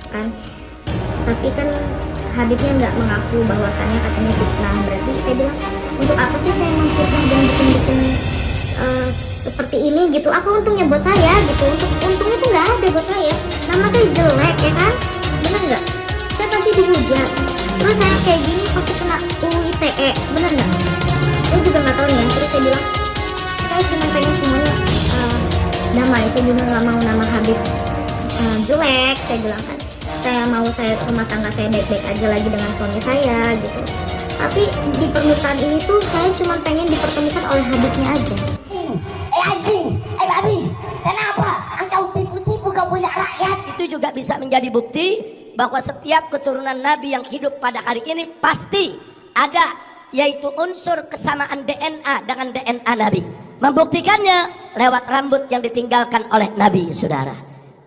kan. Tapi kan Habibnya nggak mengaku bahwasannya katanya fitnah. Berarti saya bilang, untuk apa sih saya memfitnah dan bikin seperti ini gitu? Apa untungnya buat saya gitu? Untungnya tuh nggak ada buat saya. Nama saya jelek ya kan, bener nggak? Saya pasti dihujat. Terus saya kayak gini pasti kena UU ITE, bener nggak? Saya juga nggak tahu nih ya. Terus saya bilang, saya cuma pengen semuanya damai. Saya juga nggak mau nama Habib jelek. Saya bilang kan, saya rumah tangga saya baik-baik aja lagi dengan suami saya gitu. Tapi di permukaan ini tuh saya cuma pengen dipertemukan oleh Habibnya aja. Anjing, babi, kenapa engkau tipu-tipu kau punya rakyat? Itu juga bisa menjadi bukti bahwa setiap keturunan Nabi yang hidup pada hari ini pasti ada, yaitu unsur kesamaan DNA dengan DNA Nabi. Membuktikannya lewat rambut yang ditinggalkan oleh Nabi, saudara.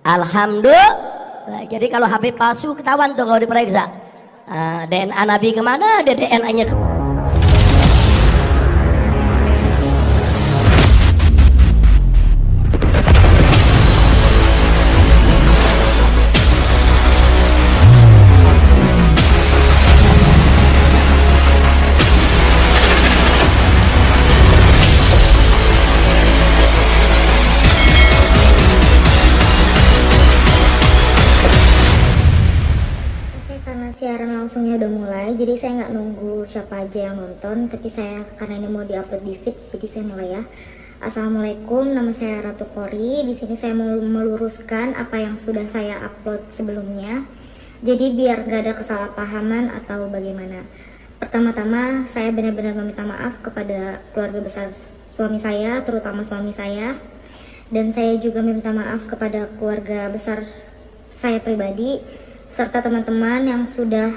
Alhamdulillah. Jadi kalau Habib palsu ketahuan tuh kalau diperiksa. DNA Nabi kemana? Ada DNA-nya. Siaran langsungnya udah mulai, jadi saya nggak nunggu siapa aja yang nonton, tapi saya karena ini mau diupload di feed, jadi saya mulai ya. Assalamualaikum, nama saya Ratu Kori. Di sini saya mau meluruskan apa yang sudah saya upload sebelumnya, jadi biar gak ada kesalahpahaman atau bagaimana. Pertama-tama saya benar-benar meminta maaf kepada keluarga besar suami saya, terutama suami saya, dan saya juga meminta maaf kepada keluarga besar saya pribadi serta teman-teman yang sudah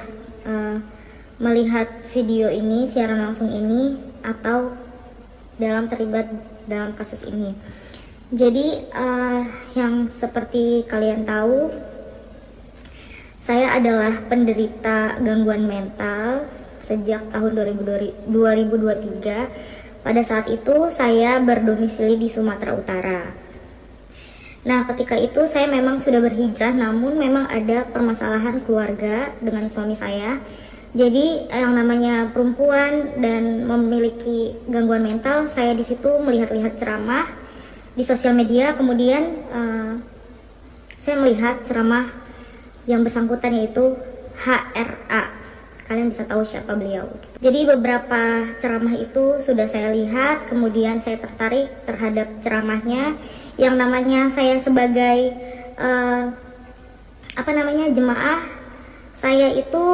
melihat video ini, siaran langsung ini, atau terlibat dalam kasus ini. Jadi yang seperti kalian tahu, saya adalah penderita gangguan mental sejak tahun 2023. Pada saat itu saya berdomisili di Sumatera Utara. Nah, ketika itu saya memang sudah berhijrah, namun memang ada permasalahan keluarga dengan suami saya. Jadi yang namanya perempuan dan memiliki gangguan mental, saya di situ melihat-lihat ceramah di sosial media. Kemudian saya melihat ceramah yang bersangkutan, yaitu HRA. Kalian bisa tahu siapa beliau. Jadi beberapa ceramah itu sudah saya lihat, kemudian saya tertarik terhadap ceramahnya. Yang namanya saya sebagai jemaah, saya itu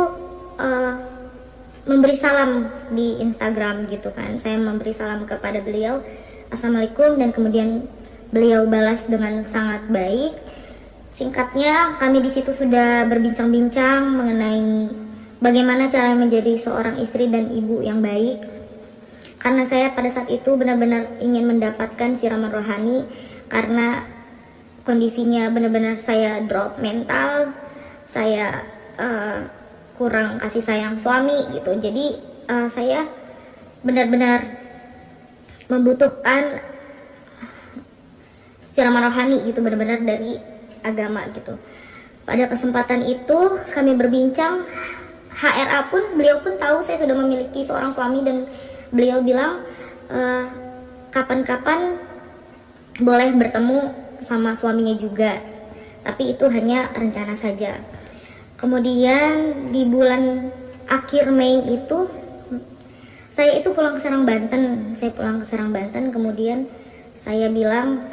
memberi salam di Instagram gitu kan. Saya memberi salam kepada beliau, Assalamualaikum, dan kemudian beliau balas dengan sangat baik. Singkatnya, kami di situ sudah berbincang-bincang mengenai bagaimana cara menjadi seorang istri dan ibu yang baik. Karena saya pada saat itu benar-benar ingin mendapatkan siraman rohani, karena kondisinya benar-benar saya drop mental, saya kurang kasih sayang suami gitu. Jadi saya benar-benar membutuhkan siraman rohani gitu, benar-benar dari agama gitu. Pada kesempatan itu kami berbincang, HRA pun, beliau pun tahu saya sudah memiliki seorang suami, dan beliau bilang kapan-kapan boleh bertemu sama suaminya juga, tapi itu hanya rencana saja. Kemudian di bulan akhir Mei itu saya itu pulang ke Serang Banten. Kemudian saya bilang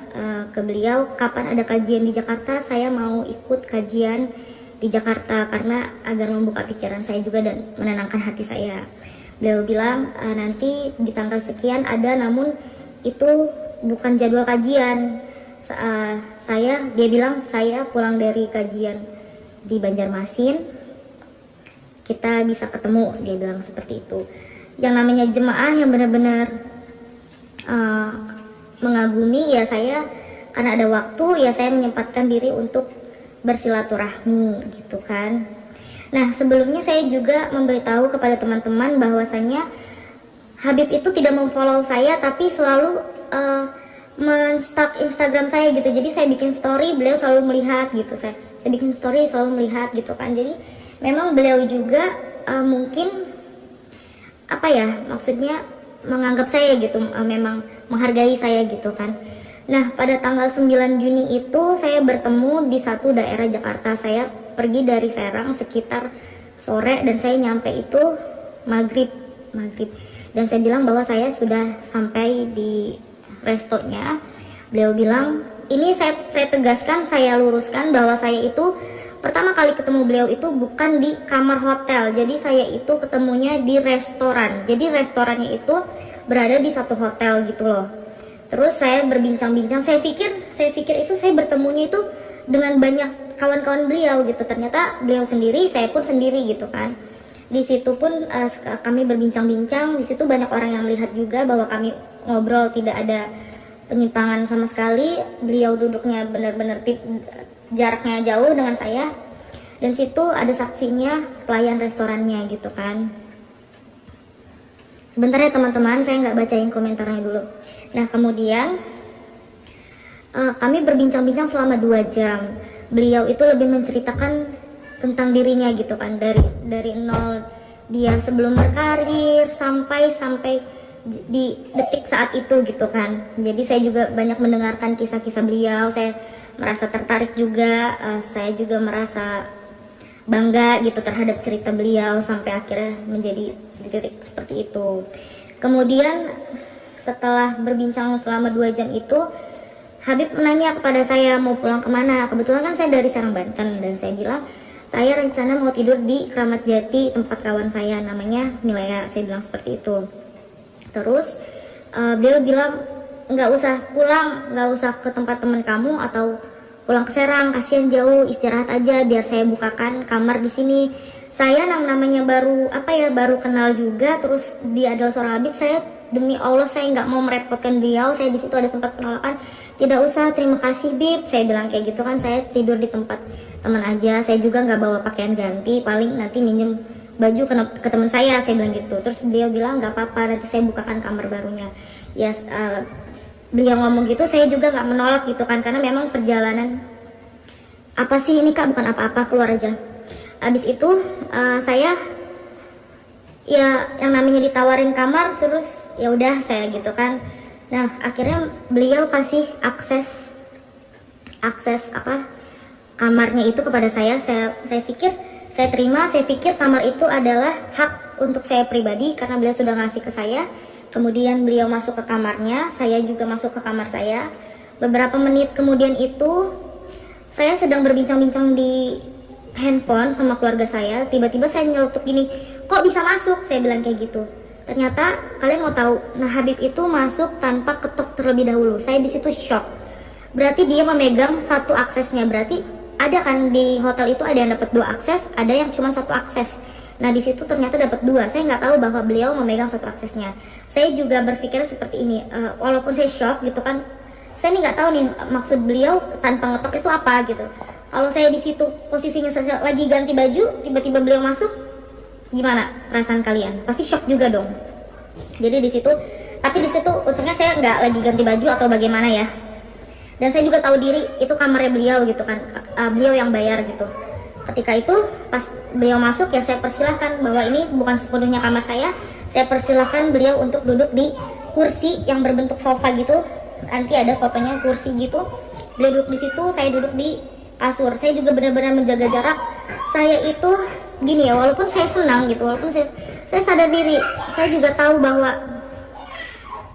ke beliau, kapan ada kajian di Jakarta, saya mau ikut kajian di Jakarta karena agar membuka pikiran saya juga dan menenangkan hati saya. Beliau bilang nanti di tanggal sekian ada, namun itu bukan jadwal kajian. Dia bilang saya pulang dari kajian di Banjarmasin, kita bisa ketemu, dia bilang seperti itu. Yang namanya jemaah yang benar-benar mengagumi, ya saya karena ada waktu, ya saya menyempatkan diri untuk bersilaturahmi gitu kan. Nah, sebelumnya saya juga memberitahu kepada teman-teman bahwasannya Habib itu tidak memfollow saya, tapi selalu men-stalk Instagram saya gitu. Jadi saya bikin story, beliau selalu melihat gitu. Saya saya bikin story selalu melihat gitu kan. Jadi memang beliau juga mungkin apa ya, maksudnya menganggap saya gitu, memang menghargai saya gitu kan. Nah, pada tanggal 9 Juni itu saya bertemu di satu daerah Jakarta. Saya pergi dari Serang sekitar sore dan saya nyampe itu maghrib. Dan saya bilang bahwa saya sudah sampai di restonya. Beliau bilang, ini saya tegaskan, saya luruskan bahwa saya itu pertama kali ketemu beliau itu bukan di kamar hotel. Jadi saya itu ketemunya di restoran. Jadi restorannya itu berada di satu hotel gitu loh. Terus saya berbincang-bincang, saya pikir itu saya bertemunya itu dengan banyak kawan-kawan beliau gitu. Ternyata beliau sendiri, saya pun sendiri gitu kan. Di situ pun kami berbincang-bincang, di situ banyak orang yang melihat juga bahwa kami ngobrol tidak ada penyimpangan sama sekali. Beliau duduknya benar-benar jaraknya jauh dengan saya. Dan situ ada saksinya pelayan restorannya gitu kan. Sebentar ya teman-teman, saya nggak bacain komentarnya dulu. Nah kemudian kami berbincang-bincang selama 2 jam. Beliau itu lebih menceritakan tentang dirinya gitu kan, dari nol dia sebelum berkarir sampai di detik saat itu gitu kan. Jadi saya juga banyak mendengarkan kisah-kisah beliau. Saya merasa tertarik juga, saya juga merasa bangga gitu terhadap cerita beliau sampai akhirnya menjadi di titik seperti itu. Kemudian setelah berbincang selama 2 jam itu, Habib menanya kepada saya mau pulang kemana. Kebetulan kan saya dari Serang, Banten, dan saya bilang saya rencana mau tidur di Kramat Jati tempat kawan saya namanya Milea. Saya bilang seperti itu. Terus beliau bilang nggak usah pulang, nggak usah ke tempat teman kamu atau pulang ke Serang, kasihan jauh, istirahat aja biar saya bukakan kamar di sini. Saya namanya baru kenal juga, terus dia adalah seorang Habib. Saya demi Allah saya nggak mau merepotkan beliau. Saya di situ ada sempat penolakan, tidak usah, terima kasih Bib, saya bilang kayak gitu kan. Saya tidur di tempat teman aja, saya juga nggak bawa pakaian ganti, paling nanti minjem baju ke teman saya bilang gitu. Terus beliau bilang nggak apa-apa, nanti saya bukakan kamar barunya. Ya beliau ngomong gitu, saya juga nggak menolak gitu kan, karena memang perjalanan apa sih ini Kak, bukan apa-apa, keluar aja. Abis itu saya ya yang namanya ditawarin kamar, terus ya udah saya gitu kan. Nah akhirnya beliau kasih akses kamarnya itu kepada saya. Saya pikir saya terima, saya pikir kamar itu adalah hak untuk saya pribadi karena beliau sudah ngasih ke saya. Kemudian beliau masuk ke kamarnya, saya juga masuk ke kamar saya. Beberapa menit kemudian itu saya sedang berbincang-bincang di handphone sama keluarga saya. Tiba-tiba saya nyeletuk gini, kok bisa masuk? Saya bilang kayak gitu. Ternyata kalian mau tahu, nah Habib itu masuk tanpa ketok terlebih dahulu. Saya di situ shock. Berarti dia memegang satu aksesnya. Berarti ada kan di hotel itu ada yang dapat 2 akses, ada yang cuma 1 akses. Nah di situ ternyata dapat 2. Saya nggak tahu bahwa beliau memegang 1 aksesnya. Saya juga berpikir seperti ini. Walaupun saya shock gitu kan, saya nih nggak tahu nih maksud beliau tanpa ngetok itu apa gitu. Kalau saya di situ posisinya lagi ganti baju, tiba-tiba beliau masuk, gimana perasaan kalian? Pasti shock juga dong. Jadi di situ, tapi di situ untungnya saya nggak lagi ganti baju atau bagaimana ya. Dan saya juga tahu diri itu kamarnya beliau gitu kan, beliau yang bayar gitu. Ketika itu pas beliau masuk ya saya persilahkan bahwa ini bukan sepenuhnya kamar saya persilahkan beliau untuk duduk di kursi yang berbentuk sofa gitu. Nanti ada fotonya kursi gitu. Beliau duduk di situ, saya duduk di kasur. Saya juga benar-benar menjaga jarak. Saya itu gini ya, walaupun saya senang gitu, walaupun saya sadar diri, saya juga tahu bahwa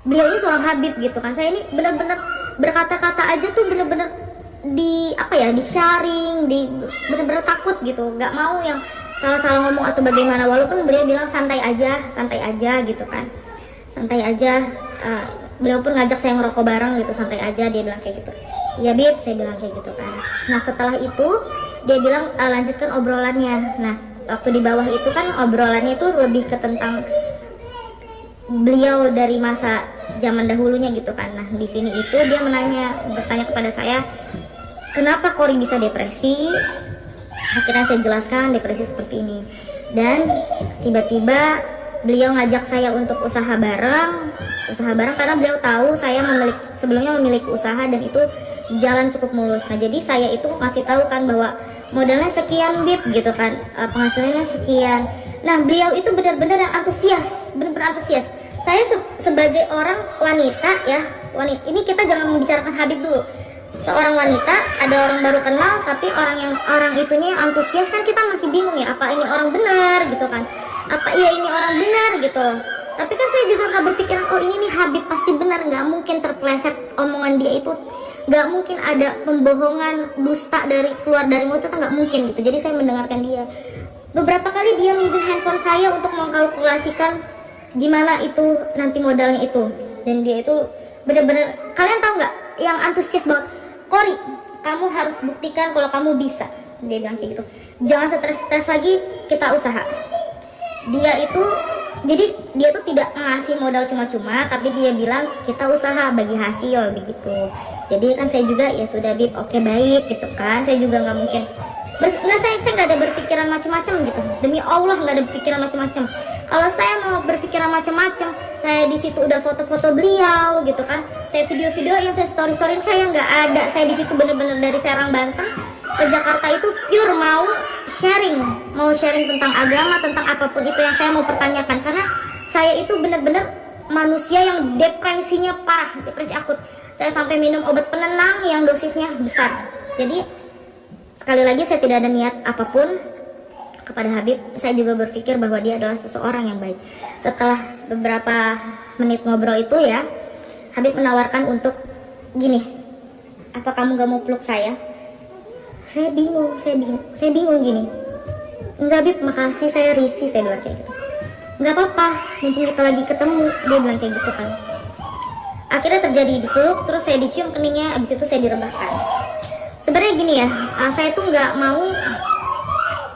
beliau ini seorang Habib gitu kan. Saya ini benar-benar berkata-kata aja tuh benar-benar di sharing, benar-benar takut gitu, nggak mau yang salah-salah ngomong atau bagaimana. Walaupun beliau bilang santai aja gitu kan, santai aja. Beliau pun ngajak saya ngerokok bareng gitu, santai aja, dia bilang kayak gitu. Iya Bib, saya bilang kayak gitu kan. Nah setelah itu dia bilang lanjutkan obrolannya. Nah waktu di bawah itu kan obrolannya itu lebih ke tentang beliau dari masa zaman dahulunya gitu kan. Nah di sini itu dia bertanya kepada saya, kenapa Kori bisa depresi? Akhirnya saya jelaskan depresi seperti ini. Dan tiba-tiba beliau ngajak saya untuk usaha bareng karena beliau tahu saya sebelumnya memiliki usaha dan itu jalan cukup mulus. Nah jadi saya itu kasih tahu kan bahwa modalnya sekian bib gitu kan, penghasilannya sekian. Nah beliau itu benar-benar yang antusias, benar-benar antusias. Saya sebagai orang wanita ya, wanita ini kita jangan membicarakan Habib dulu. Seorang wanita, ada orang baru kenal, tapi orang itunya yang antusias kan kita masih bingung ya, apa ini orang benar gitu kan, apa iya ini orang benar gitu loh. Tapi kan saya juga nggak berpikiran oh ini nih Habib pasti benar, nggak mungkin terpeleset omongan dia itu, nggak mungkin ada pembohongan dusta keluar dari mulut itu, nggak mungkin gitu. Jadi saya mendengarkan dia. Beberapa kali dia minjem handphone saya untuk mengkalkulasikan gimana itu nanti modalnya itu, dan dia itu benar-benar, kalian tahu nggak, yang antusias banget. Kori, kamu harus buktikan kalau kamu bisa, dia bilang kayak gitu. Jangan stres lagi, kita usaha. Dia itu, jadi dia tuh tidak ngasih modal cuma-cuma, tapi dia bilang kita usaha bagi hasil begitu. Jadi kan saya juga ya sudah Bib, oke baik gitu kan. Saya juga nggak mungkin saya nggak ada berpikiran macam-macam gitu. Demi Allah nggak ada berpikiran macam-macam. Kalau saya mau berpikiran macam-macam, saya di situ udah foto-foto beliau gitu kan. Saya video-video yang saya story-story saya nggak ada. Saya di situ bener-bener dari Serang Banten ke Jakarta itu pure mau sharing tentang agama, tentang apapun itu yang saya mau pertanyakan. Karena saya itu bener-bener manusia yang depresinya parah, depresi akut. Saya sampai minum obat penenang yang dosisnya besar. Jadi sekali lagi saya tidak ada niat apapun kepada Habib. Saya juga berpikir bahwa dia adalah seseorang yang baik. Setelah beberapa menit ngobrol itu ya, Habib menawarkan untuk gini, apa kamu gak mau peluk saya? Saya bingung gini. Enggak Bib, makasih, saya risih, saya bilang kayak gitu. Enggak apa-apa, mumpung kita lagi ketemu, dia bilang kayak gitu kan. Akhirnya terjadi dipeluk, terus saya dicium keningnya, abis itu saya direbahkan. Sebenarnya gini ya, saya tuh nggak mau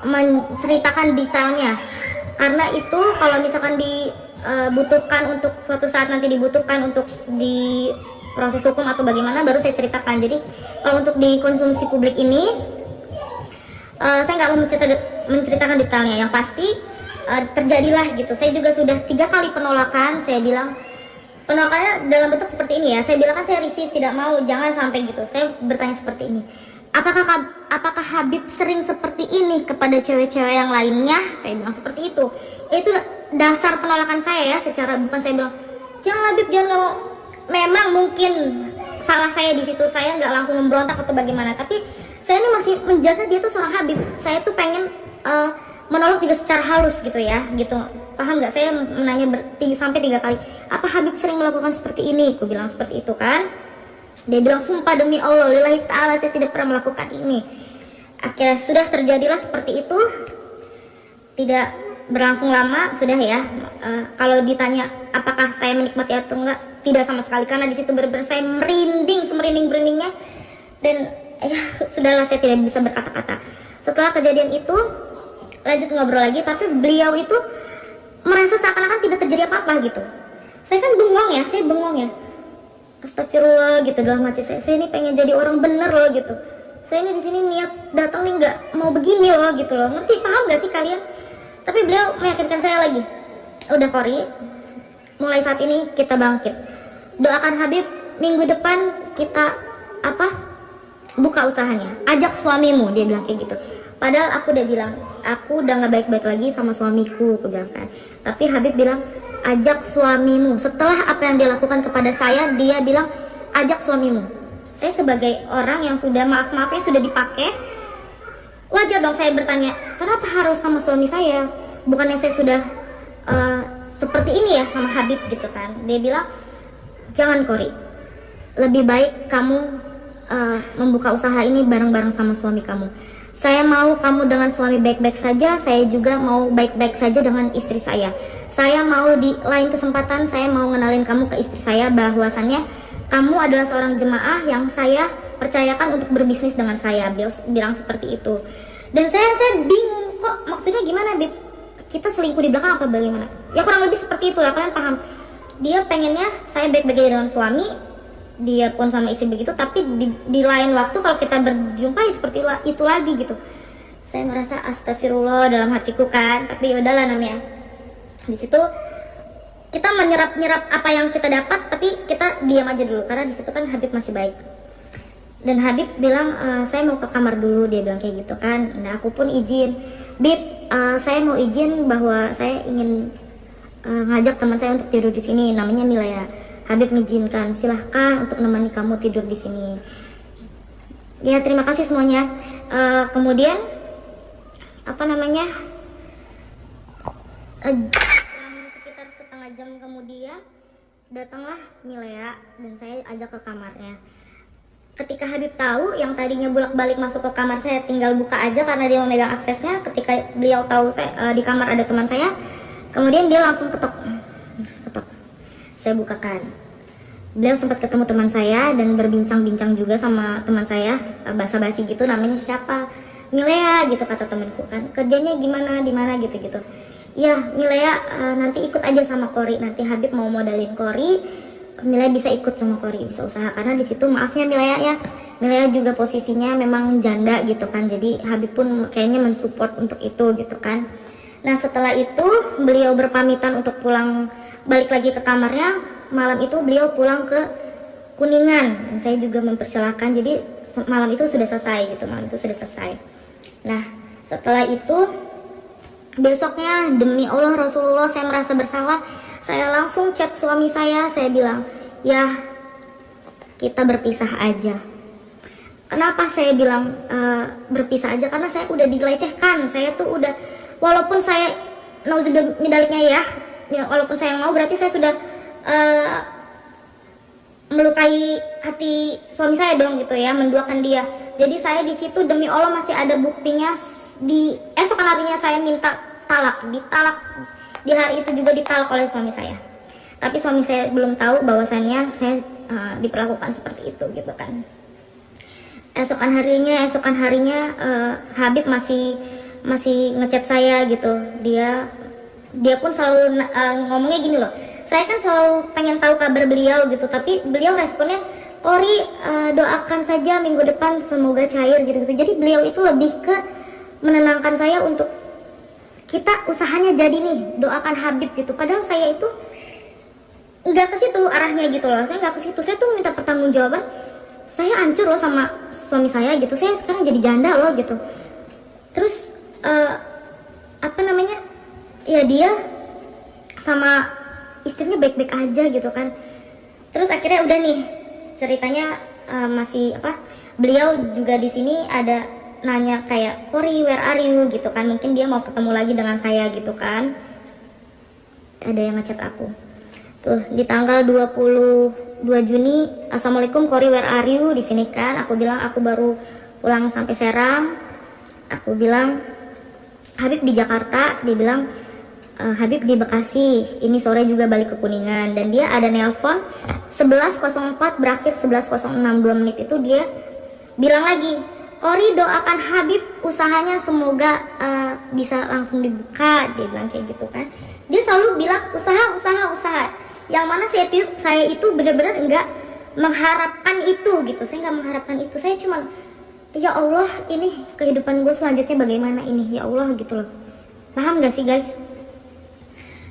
menceritakan detailnya, karena itu kalau misalkan dibutuhkan untuk suatu saat nanti dibutuhkan untuk di proses hukum atau bagaimana baru saya ceritakan. Jadi kalau untuk dikonsumsi publik ini saya nggak mau menceritakan detailnya. Yang pasti terjadilah gitu. Saya juga sudah 3 kali penolakan. Saya bilang penolakannya dalam bentuk seperti ini ya. Saya bilang kan saya risih, tidak mau, jangan sampai gitu. Saya bertanya seperti ini. Apakah Habib sering seperti ini kepada cewek-cewek yang lainnya? Saya bilang seperti itu. Itu dasar penolakan saya ya. Secara bukan saya bilang jangan Habib, jangan, nggak mau. Memang mungkin salah saya di situ. Saya nggak langsung memberontak atau bagaimana. Tapi saya ini masih menjaga dia tuh seorang Habib. Saya tuh pengen menolong juga secara halus gitu ya, gitu. Paham nggak? Saya menanya sampai 3 kali. Apa Habib sering melakukan seperti ini? Aku bilang seperti itu kan. Dia bilang sumpah demi Allah, lillahi ta'ala saya tidak pernah melakukan ini. Akhirnya sudah terjadilah seperti itu. Tidak berlangsung lama sudah ya. Kalau ditanya apakah saya menikmati atau enggak, tidak sama sekali, karena di situ benar-benar saya merinding, semerinding-merindingnya. Dan ya sudahlah, saya tidak bisa berkata-kata. Setelah kejadian itu lanjut ngobrol lagi, tapi beliau itu merasa seakan-akan tidak terjadi apa-apa gitu. Saya kan bengong ya. Astagfirullah gitu dalam hati saya ini pengen jadi orang bener loh gitu. Saya ini di sini niat datang nih nggak mau begini loh gitu loh. Ngerti, paham nggak sih kalian? Tapi beliau meyakinkan saya lagi. Udah Kori, mulai saat ini kita bangkit. Doakan Habib, minggu depan kita buka usahanya. Ajak suamimu, dia bilang kayak gitu. Padahal aku udah bilang, aku udah gak baik-baik lagi sama suamiku, aku bilang kan. Tapi Habib bilang, ajak suamimu. Setelah apa yang dia lakukan kepada saya, dia bilang, ajak suamimu. Saya sebagai orang yang sudah maaf-maafnya sudah dipakai, wajar dong saya bertanya, kenapa harus sama suami saya? Bukannya saya sudah seperti ini ya sama Habib gitu kan. Dia bilang, jangan Kori, lebih baik kamu membuka usaha ini bareng-bareng sama suami kamu. Saya mau kamu dengan suami baik-baik saja, saya juga mau baik-baik saja dengan istri saya. Saya mau di lain kesempatan, saya mau ngenalin kamu ke istri saya bahwasannya kamu adalah seorang jemaah yang saya percayakan untuk berbisnis dengan saya. Beliau bilang seperti itu. Dan saya bingung, kok maksudnya gimana Bib? Kita selingkuh di belakang apa bagaimana? Ya kurang lebih seperti itu ya, kalian paham. Dia pengennya saya baik-baik aja dengan suami, dia pun sama istri begitu, tapi di lain waktu kalau kita berjumpa ya seperti itu lagi gitu. Saya merasa astagfirullah dalam hatiku kan, tapi yaudahlah namanya. Di situ kita menyerap apa yang kita dapat, tapi kita diam aja dulu karena di situ kan Habib masih baik. Dan Habib bilang, saya mau ke kamar dulu, dia bilang kayak gitu kan. Nah aku pun izin, Bib, saya mau izin bahwa saya ingin ngajak teman saya untuk tidur di sini, namanya Milea. Habib mengizinkan, silahkan untuk menemani kamu tidur di sini. Ya terima kasih semuanya. Kemudian apa namanya? Sekitar setengah jam kemudian datanglah Milea dan saya ajak ke kamarnya. Ketika Habib tahu yang tadinya bolak-balik masuk ke kamar saya tinggal buka aja karena dia memegang aksesnya, ketika beliau tahu saya, di kamar ada teman saya, kemudian dia langsung ketok. Saya bukakan. Beliau sempat ketemu teman saya dan berbincang-bincang juga sama teman saya, basa-basi gitu, namanya siapa? Milea gitu kata temanku kan. Kerjanya gimana, di mana gitu-gitu. Ya Milea nanti ikut aja sama Kori, nanti Habib mau modalin Kori. Milea bisa ikut sama Kori, bisa usaha, karena di situ maafnya Milea ya, Milea juga posisinya memang janda gitu kan, jadi Habib pun kayaknya mensupport untuk itu gitu kan. Nah setelah itu beliau berpamitan untuk pulang balik lagi ke kamarnya. Malam itu beliau pulang ke Kuningan dan saya juga mempersilahkan, jadi malam itu sudah selesai gitu, malam itu sudah selesai. Nah setelah itu besoknya demi Allah Rasulullah saya merasa bersalah. Saya langsung chat suami saya bilang, ya kita berpisah aja. Kenapa saya bilang berpisah aja? Karena saya udah dilecehkan. Saya tuh udah, walaupun saya nauzubillahinya ya, walaupun saya mau, berarti saya sudah melukai hati suami saya dong gitu ya, menduakan dia. Jadi saya di situ demi Allah masih ada buktinya. Di esokan harinya saya minta ditalak. Di hari itu juga ditalak oleh suami saya. Tapi suami saya belum tahu bahwasannya saya diperlakukan seperti itu gitu kan. Esokan harinya Habib masih ngechat saya gitu. Dia pun selalu ngomongnya gini loh. Saya kan selalu pengen tahu kabar beliau gitu, tapi beliau responnya, Kori doakan saja minggu depan semoga cair gitu. Jadi beliau itu lebih ke menenangkan saya untuk kita usahanya jadi nih, doakan Habib gitu. Padahal saya itu nggak ke situ arahnya gitu loh. Saya nggak ke situ. Saya tuh minta pertanggungjawaban. Saya hancur loh sama suami saya gitu. Saya sekarang jadi janda loh gitu. Terus apa namanya? Ya dia sama istrinya baik-baik aja gitu kan. Terus akhirnya udah nih ceritanya masih apa? Beliau juga di sini ada nanya kayak, Kori where are you gitu kan, mungkin dia mau ketemu lagi dengan saya gitu kan. Ada yang ngechat aku tuh di tanggal 22 Juni, Assalamualaikum Kori where are you, di sini kan. Aku bilang aku baru pulang sampai Serang. Aku bilang Habib di Jakarta, dia bilang Habib di Bekasi, ini sore juga balik ke Kuningan. Dan dia ada nelpon 11.04 berakhir 11.06, 2 menit itu dia bilang lagi, Kori doakan Habib usahanya semoga bisa langsung dibuka, dia bilang kayak gitu kan. Dia selalu bilang usaha. Yang mana saya itu benar-benar enggak mengharapkan itu gitu. Saya enggak mengharapkan itu. Saya cuma ya Allah, ini kehidupan gue selanjutnya bagaimana ini, ya Allah gitu loh. Paham gak sih guys?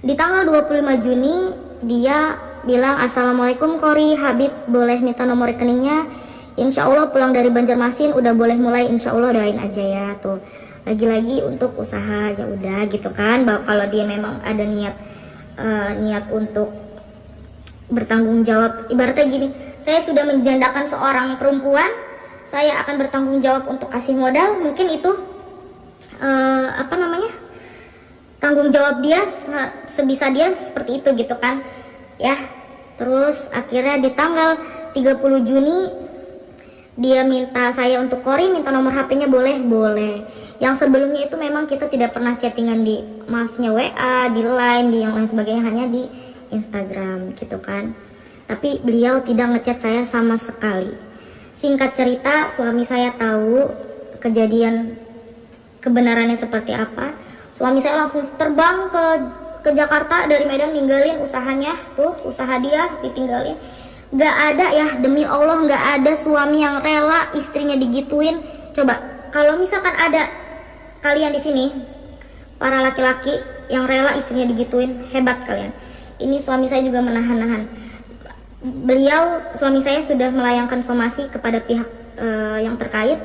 Di tanggal 25 Juni dia bilang, Assalamualaikum Kori, Habib boleh minta nomor rekeningnya. Insya Allah pulang dari Banjarmasin udah boleh mulai, insya Allah doain aja ya tuh. Lagi-lagi untuk usaha ya udah gitu kan. Bahwa kalau dia memang ada niat untuk bertanggung jawab, ibaratnya gini, saya sudah menjandakan seorang perempuan, saya akan bertanggung jawab untuk kasih modal. Mungkin itu tanggung jawab dia, sebisa dia seperti itu gitu kan ya. Terus akhirnya di tanggal 30 Juni dia minta saya untuk Kori minta nomor HP-nya, boleh. Yang sebelumnya itu memang kita tidak pernah chattingan di maafnya WA, di Line, di yang lain sebagainya, hanya di Instagram gitu kan. Tapi beliau tidak ngechat saya sama sekali. Singkat cerita, suami saya tahu kejadian kebenarannya seperti apa. Suami saya langsung terbang ke Jakarta dari Medan, ninggalin usahanya tuh, usaha dia ditinggalin. Gak ada ya, demi Allah gak ada suami yang rela istrinya digituin. Coba kalau misalkan ada kalian di sini, para laki-laki yang rela istrinya digituin, hebat kalian. Ini suami saya juga menahan-nahan. Suami saya sudah melayangkan somasi kepada pihak yang terkait.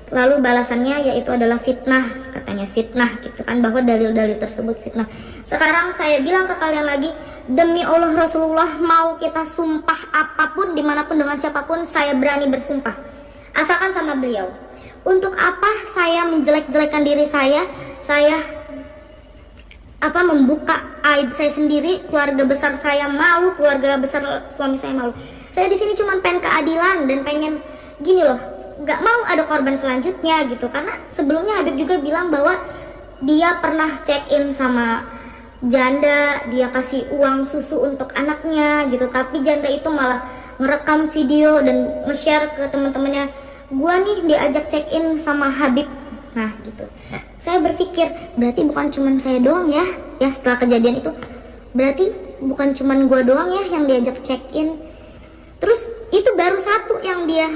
Lalu balasannya yaitu adalah fitnah, katanya fitnah gitu kan, bahwa dalil-dalil tersebut fitnah. Sekarang saya bilang ke kalian lagi, demi Allah Rasulullah, mau kita sumpah apapun dimanapun dengan siapapun, saya berani bersumpah, asalkan sama beliau. Untuk apa saya menjelek-jelekan diri saya membuka aib saya sendiri, keluarga besar saya malu, keluarga besar suami saya malu. Saya di sini cuma pengen keadilan dan pengen gini loh, nggak mau ada korban selanjutnya gitu. Karena sebelumnya Habib juga bilang bahwa dia pernah check in sama janda, dia kasih uang susu untuk anaknya gitu, tapi janda itu malah ngerekam video dan nge-share ke teman-temannya, gua nih diajak check in sama Habib. Nah gitu, saya berpikir berarti bukan cuman saya doang ya setelah kejadian itu, berarti bukan cuman gua doang ya yang diajak check in. Terus itu baru satu yang dia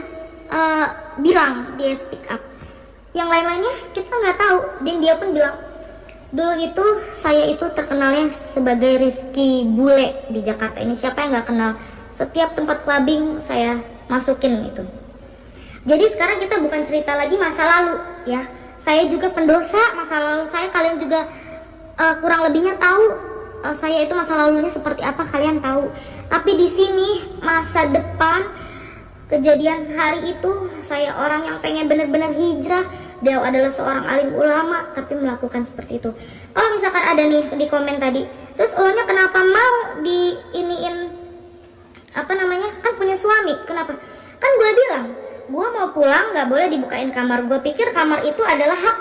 bilang, dia speak up. Yang lain-lainnya kita nggak tahu. Dan dia pun bilang, dulu itu saya itu terkenalnya sebagai Rifki Bule di Jakarta ini. Siapa yang nggak kenal? Setiap tempat clubbing saya masukin itu. Jadi sekarang kita bukan cerita lagi masa lalu ya. Saya juga pendosa masa lalu saya. Kalian juga kurang lebihnya tahu saya itu masa lalunya seperti apa, kalian tahu. Tapi di sini masa depan, kejadian hari itu, saya orang yang pengen benar-benar hijrah. Dia adalah seorang alim ulama tapi melakukan seperti itu. Kalau misalkan ada nih di komen tadi, terus elonya kenapa mau diiniin kan punya suami, kenapa? Kan gue bilang gue mau pulang nggak boleh dibukain kamar. Gue pikir kamar itu adalah hak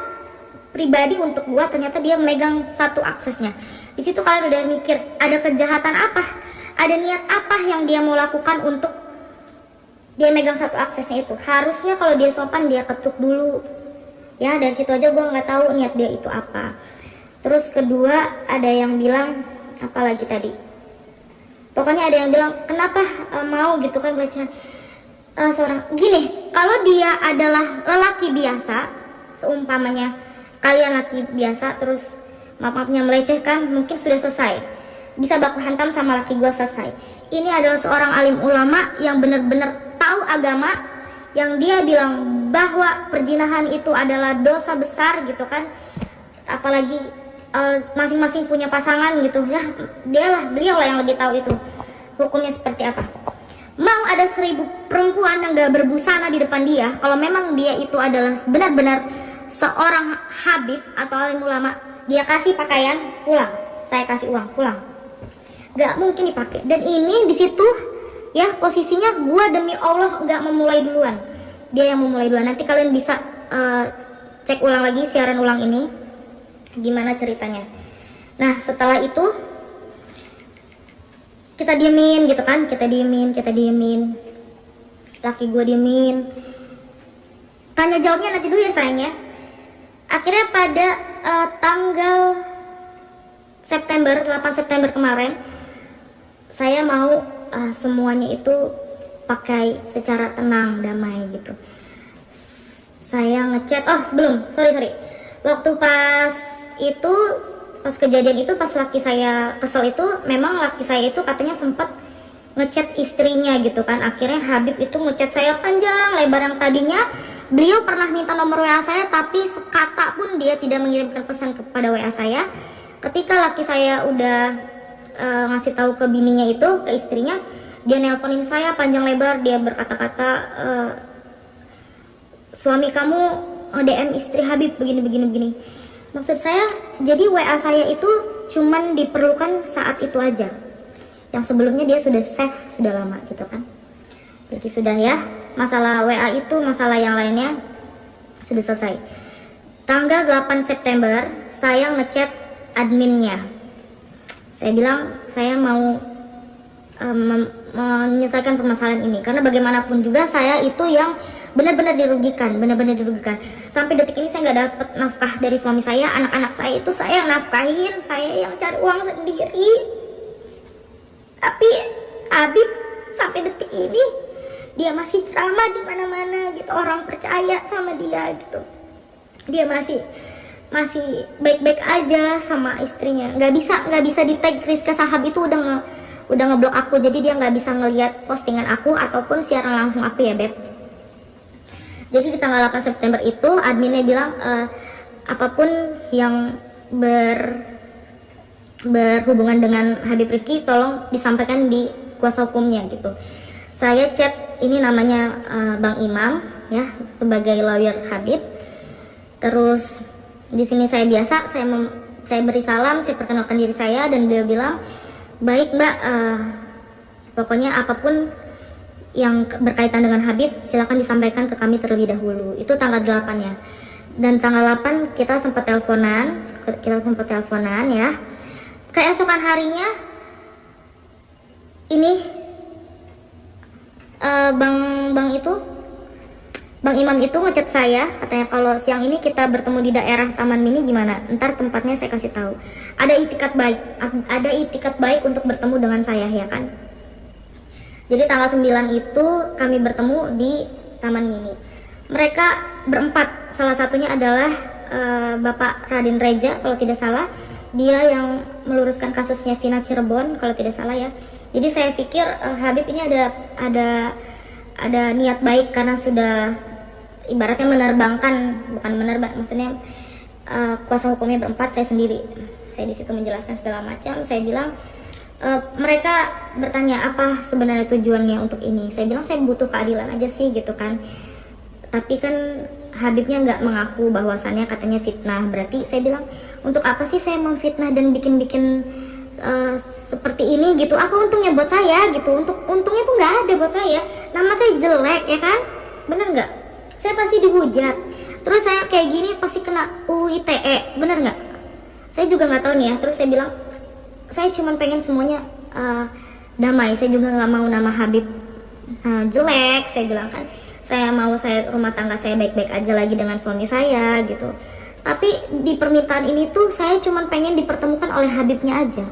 pribadi untuk gue, ternyata dia memegang satu aksesnya. Di situ kalian udah mikir ada kejahatan apa, ada niat apa yang dia mau lakukan untuk dia megang satu aksesnya itu. Harusnya kalau dia sopan dia ketuk dulu ya. Dari situ aja gue nggak tahu niat dia itu apa. Terus kedua ada yang bilang apa lagi tadi, pokoknya ada yang bilang kenapa mau gitu kan pelecehan seorang gini. Kalau dia adalah lelaki biasa, seumpamanya kalian laki biasa terus maaf-maafnya melecehkan, mungkin sudah selesai, bisa baku hantam sama laki gue selesai. Ini adalah seorang alim ulama yang benar-benar tahu agama, yang dia bilang bahwa perzinahan itu adalah dosa besar gitu kan. Apalagi masing-masing punya pasangan gitu ya, beliau lah yang lebih tahu itu hukumnya seperti apa. Mau ada 1000 perempuan yang gak berbusana di depan dia, kalau memang dia itu adalah benar-benar seorang habib atau alim ulama, dia kasih pakaian, pulang, saya kasih uang, pulang, gak mungkin dipakai. Dan ini di situ ya posisinya gue demi Allah gak memulai duluan, dia yang memulai duluan. Nanti kalian bisa cek ulang lagi siaran ulang ini gimana ceritanya. Nah setelah itu kita diemin gitu kan, kita diemin, laki gue diemin, tanya jawabnya nanti dulu ya sayang ya. Akhirnya pada tanggal 8 September kemarin, saya mau semuanya itu pakai secara tenang, damai gitu. Saya ngechat, sorry, waktu pas itu, pas kejadian itu, pas laki saya kesel itu, memang laki saya itu katanya sempat ngechat istrinya gitu kan. Akhirnya Habib itu ngechat saya panjang lebar, yang tadinya beliau pernah minta nomor WA saya, tapi sekata pun dia tidak mengirimkan pesan kepada WA saya. Ketika laki saya udah ngasih tahu ke bininya itu, ke istrinya, dia nelponin saya panjang lebar. Dia berkata-kata, suami kamu DM istri Habib begini. Maksud saya, jadi WA saya itu cuman diperlukan saat itu aja. Yang sebelumnya dia sudah save, sudah lama gitu kan. Jadi sudah ya, masalah WA itu, masalah yang lainnya sudah selesai. Tanggal 8 September, saya ngechat adminnya. Saya bilang, saya mau menyelesaikan permasalahan ini. Karena bagaimanapun juga saya itu yang benar-benar dirugikan. Sampai detik ini saya nggak dapat nafkah dari suami saya. Anak-anak saya itu saya yang nafkahin, saya yang cari uang sendiri. Tapi Habib sampai detik ini dia masih ceramah di mana-mana gitu, orang percaya sama dia gitu. Dia masih baik-baik aja sama istrinya. Nggak bisa di tag Rizka Sahab itu udah ngeblok aku, jadi dia nggak bisa ngelihat postingan aku ataupun siaran langsung aku ya beb. Jadi di tanggal 8 September itu adminnya bilang apapun yang berhubungan dengan Habib Rifki tolong disampaikan di kuasa hukumnya gitu. Saya chat, ini namanya Bang Imam ya, sebagai lawyer Habib. Terus di sini saya biasa, saya beri salam, saya perkenalkan diri saya, dan beliau bilang, baik Mbak, pokoknya apapun yang berkaitan dengan Habib silakan disampaikan ke kami terlebih dahulu. Itu tanggal 8 ya. Dan tanggal 8 kita sempat teleponan ya. Keesokan harinya ini Bang Imam itu ngechat saya, katanya kalau siang ini kita bertemu di daerah Taman Mini gimana? Ntar tempatnya saya kasih tahu. Ada itikat baik untuk bertemu dengan saya ya kan. Jadi tanggal 9 itu kami bertemu di Taman Mini. Mereka berempat, salah satunya adalah Bapak Raden Reja kalau tidak salah. Dia yang meluruskan kasusnya Vina Cirebon kalau tidak salah ya. Jadi saya pikir Habib ini ada niat baik karena sudah ibaratnya maksudnya kuasa hukumnya berempat, saya sendiri. Saya di situ menjelaskan segala macam. Saya bilang mereka bertanya apa sebenarnya tujuannya untuk ini. Saya bilang saya butuh keadilan aja sih gitu kan. Tapi kan Habibnya nggak mengaku bahwasannya katanya fitnah. Berarti saya bilang untuk apa sih saya memfitnah dan bikin seperti ini gitu? Apa untungnya buat saya gitu? Untungnya tuh nggak ada buat saya. Nama saya jelek ya kan? Bener nggak? Saya pasti dihujat. Terus saya kayak gini pasti kena UU ITE. Bener nggak? Saya juga nggak tahu nih ya. Terus saya bilang saya cuma pengen semuanya damai. Saya juga nggak mau nama Habib jelek. Saya bilang kan saya rumah tangga saya baik-baik aja lagi dengan suami saya gitu. Tapi di permintaan ini tuh saya cuma pengen dipertemukan oleh Habibnya aja.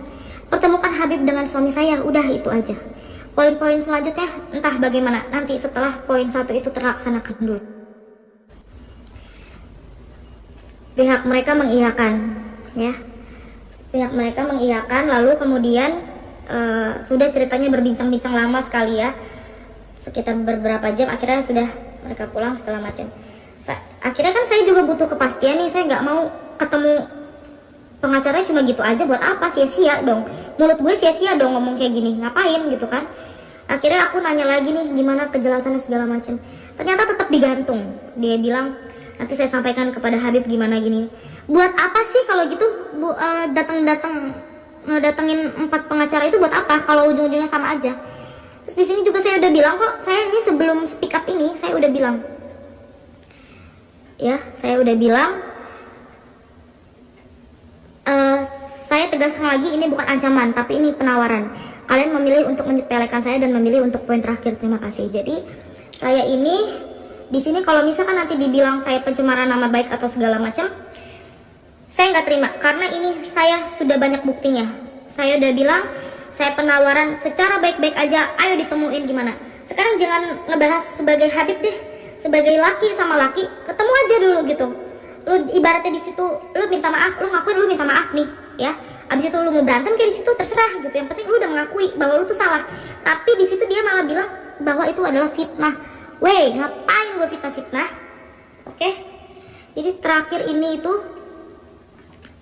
Pertemukan Habib dengan suami saya, udah itu aja. Poin-poin selanjutnya entah bagaimana nanti setelah poin 1 itu terlaksanakan dulu. Pihak mereka mengiyakan ya. Pihak mereka mengiyakan, lalu kemudian sudah ceritanya berbincang-bincang lama sekali ya. Sekitar beberapa jam akhirnya sudah mereka pulang segala macam. Akhirnya kan saya juga butuh kepastian nih, saya nggak mau ketemu pengacaranya cuma gitu aja, buat apa? Sia-sia dong, mulut gue sia-sia dong ngomong kayak gini, ngapain gitu kan. Akhirnya aku nanya lagi nih gimana kejelasannya segala macam, ternyata tetap digantung. Dia bilang nanti saya sampaikan kepada Habib gimana gini. Buat apa sih kalau gitu datengin 4 pengacara itu buat apa kalau ujung-ujungnya sama aja. Terus di sini juga saya udah bilang kok, saya ini sebelum speak up ini saya udah bilang ya, saya udah bilang saya tegaskan lagi, ini bukan ancaman tapi ini penawaran. Kalian memilih untuk menyepelekan saya dan memilih untuk poin terakhir, terima kasih. Jadi saya ini di sini kalau misalkan nanti dibilang saya pencemaran nama baik atau segala macam, saya nggak terima karena ini saya sudah banyak buktinya. Saya udah bilang saya penawaran secara baik-baik aja, ayo ditemuin gimana. Sekarang jangan ngebahas sebagai Habib deh, sebagai laki sama laki, ketemu aja dulu gitu. Lu ibaratnya di situ, lu minta maaf, lu ngakuin lu minta maaf nih, ya. Abis itu lu mau berantem kayak di situ terserah gitu. Yang penting lu udah mengakui bahwa lu tuh salah. Tapi di situ dia malah bilang bahwa itu adalah fitnah. Weh, ngapain gue fitnah-fitnah? Oke. Jadi terakhir ini itu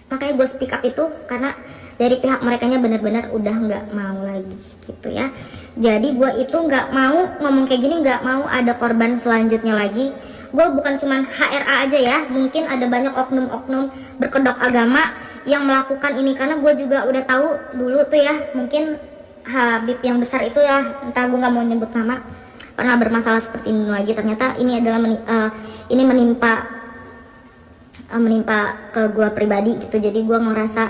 makanya gue speak up itu karena dari pihak merekanya benar-benar udah nggak mau lagi gitu ya. Jadi gue itu nggak mau ngomong kayak gini, nggak mau ada korban selanjutnya lagi. Gue bukan cuman HRA aja ya, mungkin ada banyak oknum-oknum berkedok agama yang melakukan ini, karena gue juga udah tahu dulu tuh ya, mungkin Habib yang besar itu ya, entah gue nggak mau nyebut nama, pernah bermasalah seperti ini lagi. Ternyata ini adalah ini menimpa ke gue pribadi gitu. Jadi gue ngerasa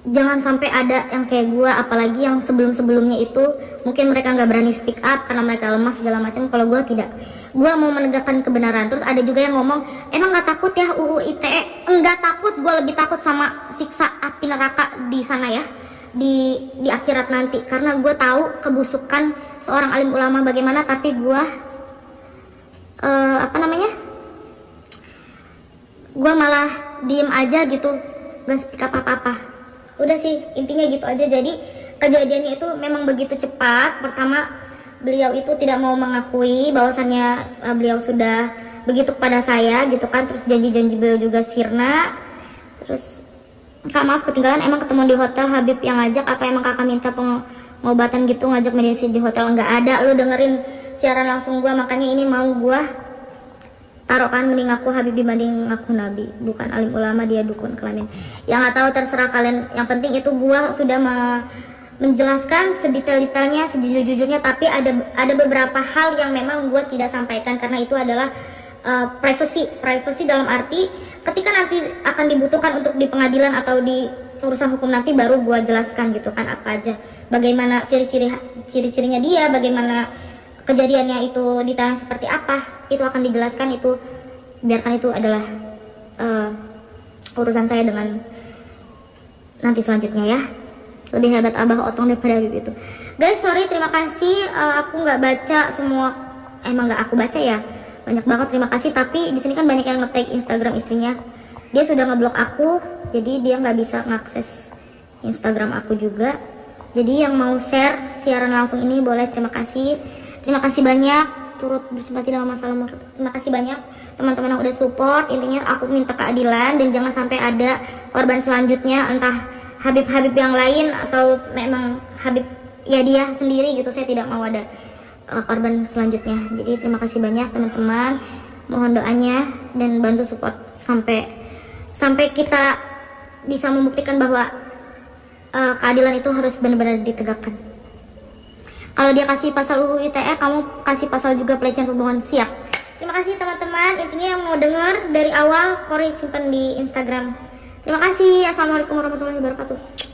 jangan sampai ada yang kayak gue, apalagi yang sebelumnya itu mungkin mereka nggak berani speak up karena mereka lemah segala macam. Kalau gue tidak, gue mau menegakkan kebenaran. Terus ada juga yang ngomong, emang nggak takut ya UU ITE? Enggak takut, gue lebih takut sama siksa api neraka di sana ya, di akhirat nanti. Karena gue tahu kebusukan seorang alim ulama bagaimana, tapi gue gue malah diem aja gitu, gak speak up apa-apa. Udah sih, intinya gitu aja. Jadi kejadiannya itu memang begitu cepat. Pertama beliau itu tidak mau mengakui bahwasannya beliau sudah begitu kepada saya gitu kan, terus janji-janji beliau juga sirna. Terus Kak maaf ketinggalan, emang ketemu di hotel Habib yang ngajak, apa emang kakak minta pengobatan gitu, ngajak mediasi di hotel? Nggak ada, lu dengerin siaran langsung gua, makanya ini mau gua taruhkan mending aku Habib dibanding aku Nabi, bukan alim ulama dia dukun kelamin. Yang nggak tahu terserah kalian, yang penting itu gua sudah menjelaskan sedetail-detailnya, sejujur-jujurnya, tapi ada beberapa hal yang memang gua tidak sampaikan karena itu adalah privacy dalam arti ketika nanti akan dibutuhkan untuk di pengadilan atau di urusan hukum nanti baru gua jelaskan gitu kan, apa aja, bagaimana ciri-cirinya dia, bagaimana kejadiannya itu di tanah seperti apa, itu akan dijelaskan. Itu biarkan itu adalah urusan saya dengan nanti selanjutnya ya. Lebih hebat Abah Otong daripada Habib itu. Guys, sorry, terima kasih, aku nggak baca semua, emang nggak aku baca ya, banyak banget, terima kasih. Tapi di sini kan banyak yang nge-tag Instagram istrinya, dia sudah ngeblok aku, jadi dia nggak bisa ngakses Instagram aku juga. Jadi yang mau share siaran langsung ini boleh, terima kasih banyak, turut bersimpati dalam masalah. Terima kasih banyak teman-teman yang udah support. Intinya aku minta keadilan dan jangan sampai ada korban selanjutnya, entah Habib-Habib yang lain atau memang Habib ya dia sendiri gitu. Saya tidak mau ada korban selanjutnya. Jadi terima kasih banyak teman-teman, mohon doanya dan bantu support sampai kita bisa membuktikan bahwa keadilan itu harus benar-benar ditegakkan. Kalau dia kasih pasal UU ITE, kamu kasih pasal juga pelecehan perhubungan, siap. Terima kasih teman-teman. Intinya yang mau dengar dari awal, Kori simpan di Instagram. Terima kasih. Assalamualaikum warahmatullahi wabarakatuh.